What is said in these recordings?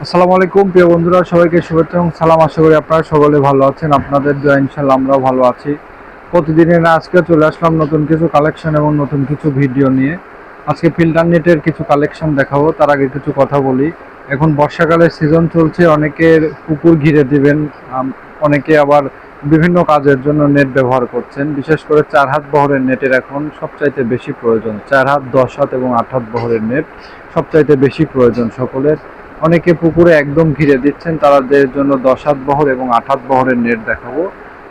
আসসালামু আলাইকুম প্রিয় বন্ধুরা, সবাইকে শুভেচ্ছা এবং সালাম। আশা করি আপনারা সকলে ভালো আছেন। আপনাদের দোয়া ইনশাআল্লাহ আমরাও ভালো আছি। প্রতিদিনের আজকে চলে আসলাম নতুন কিছু কালেকশন এবং নতুন কিছু ভিডিও নিয়ে। আজকে ফিল্টার নেটের কিছু কালেকশন দেখাবো, তার আগে কিছু কথা বলি। এখন বর্ষাকালের সিজন চলছে, অনেকের পুকুর ঘিরে দিবেন, অনেকে আবার বিভিন্ন কাজের জন্য নেট ব্যবহার করছেন। বিশেষ করে 4 হাত বহরের নেটের এখন সবচাইতে বেশি প্রয়োজন। 4 হাত, 10 হাত এবং 8 হাত বহরের নেট সবচাইতে বেশি প্রয়োজন সকলের। অনেকে পুকুরে একদম ঘিরে দিচ্ছেন, তাদের জন্য 10 হাত বহর এবং 8 হাত বহরের নেট দেখাবো।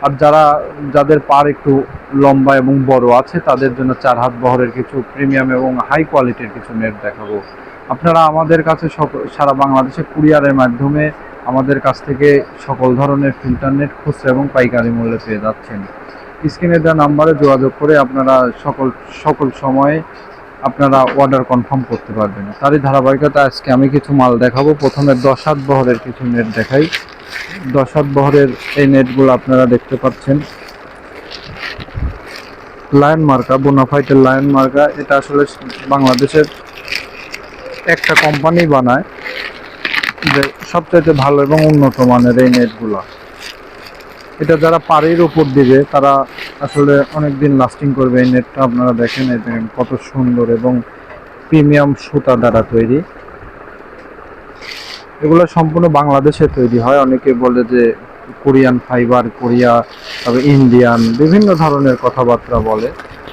আর যাদের পার একটু লম্বা এবং বড় আছে তাদের জন্য 4 হাত বহরের কিছু প্রিমিয়াম এবং হাই কোয়ালিটির কিছু নেট দেখাবো। আপনারা আমাদের কাছে সারা বাংলাদেশে কুরিয়ারের মাধ্যমে আমাদের কাছ থেকে সকল ধরনের ফিল্টার নেট খুচরা এবং পাইকারি মূল্যে পেয়ে যাচ্ছেন। স্ক্রিনে দেওয়া নাম্বারে যোগাযোগ করে আপনারা সকল সময়ে আপনারা অর্ডার কনফার্ম করতে পারবেন। তারই ধারাবাহিকতা আজকে আমি কিছু মাল দেখাবো। প্রথমে 10 হাত বহরের কিছু নেট দেখাই। 10 হাত বহরের এই নেটগুলো আপনারা দেখতে পাচ্ছেন, লায়ন মার্কা, বোনাফাইটের লায়ন মার্কা। এটা আসলে বাংলাদেশের একটা কোম্পানি বানায় যে সবচাইতে ভালো এবং উন্নত মানের এই নেটগুলো। এটা যারা পাড়ের উপর দিবে তারা আসলে অনেক দিন লাস্টিং করবে। এই নেটটা আপনারা দেখেন, এই দেখেন কত সুন্দর এবং প্রিমিয়াম সুতা দ্বারা তৈরি। এগুলো সম্পূর্ণ বাংলাদেশে তৈরি হয়। অনেকে বলে যে কোরিয়ান ফাইবার, কোরিয়া, তবে ইন্ডিয়ান, বিভিন্ন ধরনের কথাবার্তা বলে।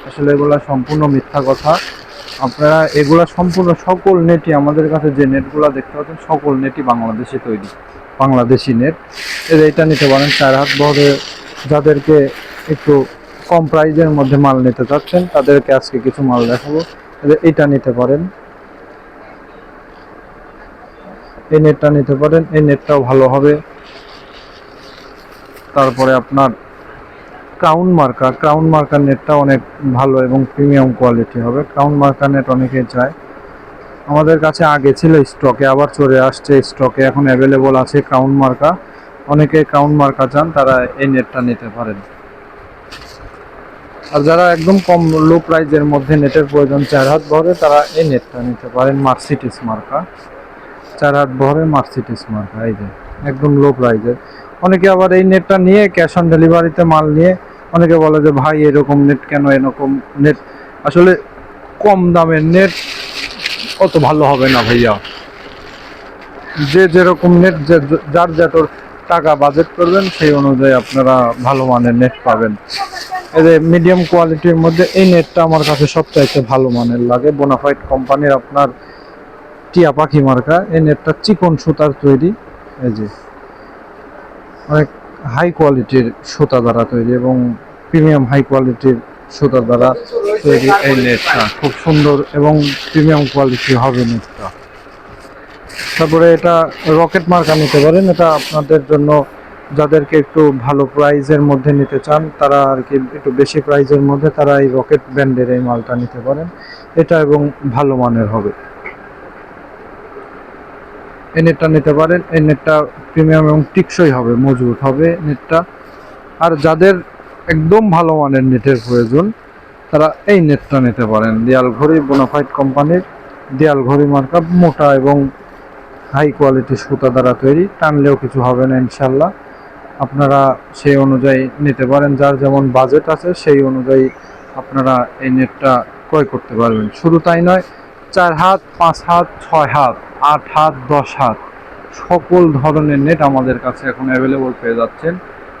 আসলে এগুলা সম্পূর্ণ মিথ্যা কথা। আপনারা এগুলা সম্পূর্ণ সকল নেটই আমাদের কাছে যে নেটগুলো দেখতে পাচ্ছেন সকল নেটই বাংলাদেশে তৈরি, বাংলাদেশি নেট। এটা নিতে পারেন 4 হাত বহরে। যাদেরকে একটু কম প্রাইজের মধ্যে মাল নিতে চাচ্ছেন তাদেরকে আজকে কিছু মাল দেখাবো। এটা নিতে পারেন, এই নেটটা নিতে পারেন, এই নেটটাও ভালো হবে। তারপরে আপনার ক্রাউন মার্কার নেটটা অনেক ভালো এবং প্রিমিয়াম কোয়ালিটি হবে। ক্রাউন মার্কার নেট অনেকে চায়, আমাদের কাছে আগে ছিল স্টকে, আবার চলে আসছে স্টকে, এখন অ্যাভেলেবল আছে ক্রাউন মার্কা। অনেকে ক্রাউন মার্কা চান তারা এই নেটটা নিতে পারেন। আর যারা একদম কম লো প্রাইজের মধ্যে নেটের প্রয়োজন 4 হাত বহরে, তারা এই নেটটা নিতে পারেন, মার্সিডিস মার্কা। 4 হাত বহরে মার্সিডিস মার্কা, এই যে একদম লো প্রাইজের। অনেকে আবার এই নেটটা নিয়ে ক্যাশ অন ডেলিভারিতে মাল নিয়ে অনেকে বলে যে ভাই এরকম নেট কেন, এরকম নেট আসলে কম দামের নেট অত ভালো হবে না ভাইয়া। যে যেরকম নেট, যার যত টাকা বাজেট করবেন সেই অনুযায়ী আপনারা ভালো মানের নেট পাবেন। এই যে মিডিয়াম কোয়ালিটির মধ্যে এই নেটটা আমার কাছে সবচাইতে ভালো মানের লাগে, বোনাফাইড কোম্পানির আপনার টিয়া পাখি মার্কা। এই নেটটা চিকন সুতার তৈরি, এই যে অনেক হাই কোয়ালিটির সুতা দ্বারা তৈরি এবং প্রিমিয়াম হাই কোয়ালিটির সুতা দ্বারা তৈরি। এই নেটটা খুব সুন্দর এবং প্রিমিয়াম কোয়ালিটি হবে নেটটা। তারপরে এটা রকেট মার্কা নিতে পারেন। এটা আপনাদের জন্য যাদেরকে একটু ভালো প্রাইজের মধ্যে নিতে চান, তারা আর কি একটু বেশি প্রাইজের মধ্যে তারা এই রকেট ব্র্যান্ডের এই মালটা নিতে পারেন। এটা এবং ভালো মানের হবে, এই নেটটা নিতে পারেন। এই নেটটা প্রিমিয়াম এবং টিকসই হবে, মজবুত হবে নেটটা। আর যাদের একদম ভালো মানের নেটের প্রয়োজন তারা এই নেটটা নিতে পারেন, দেয়াল ঘড়ি, বোনাফাইড কোম্পানির দেয়াল ঘড়ি মার্কা, মোটা এবং হাই কোয়ালিটির সুতা দ্বারা তৈরি। টানলেও কিছু হবে না ইনশাল্লাহ। আপনারা সেই অনুযায়ী নিতে পারেন, যার যেমন বাজেট আছে সেই অনুযায়ী আপনারা এই নেটটা ক্রয় করতে পারবেন। শুধু তাই নয়, 4 হাত, 5 হাত, 6 হাত, 8 হাত, 10 হাত সকল ধরনের নেট আমাদের কাছে এখন অ্যাভেলেবল পেয়ে যাচ্ছেন।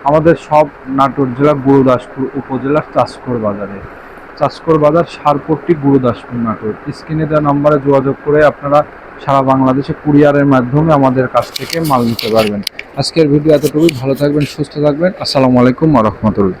আমাদের সব নাটোর জেলা গুরুদাসপুর উপজেলার চাষকর বাজারে, চাষকর বাজার, সারপট্টি, গুরুদাসপুর, নাটোর। স্ক্রিনে দেওয়া নাম্বারে যোগাযোগ করে আপনারা সারা বাংলাদেশে কুরিয়ারের মাধ্যমে আমাদের কাছ থেকে মাল নিতে পারবেন। আজকের ভিডিও এতটুকুই। ভালো থাকবেন, সুস্থ থাকবেন। আসসালামু আলাইকুম ওয়া রাহমাতুল্লাহ।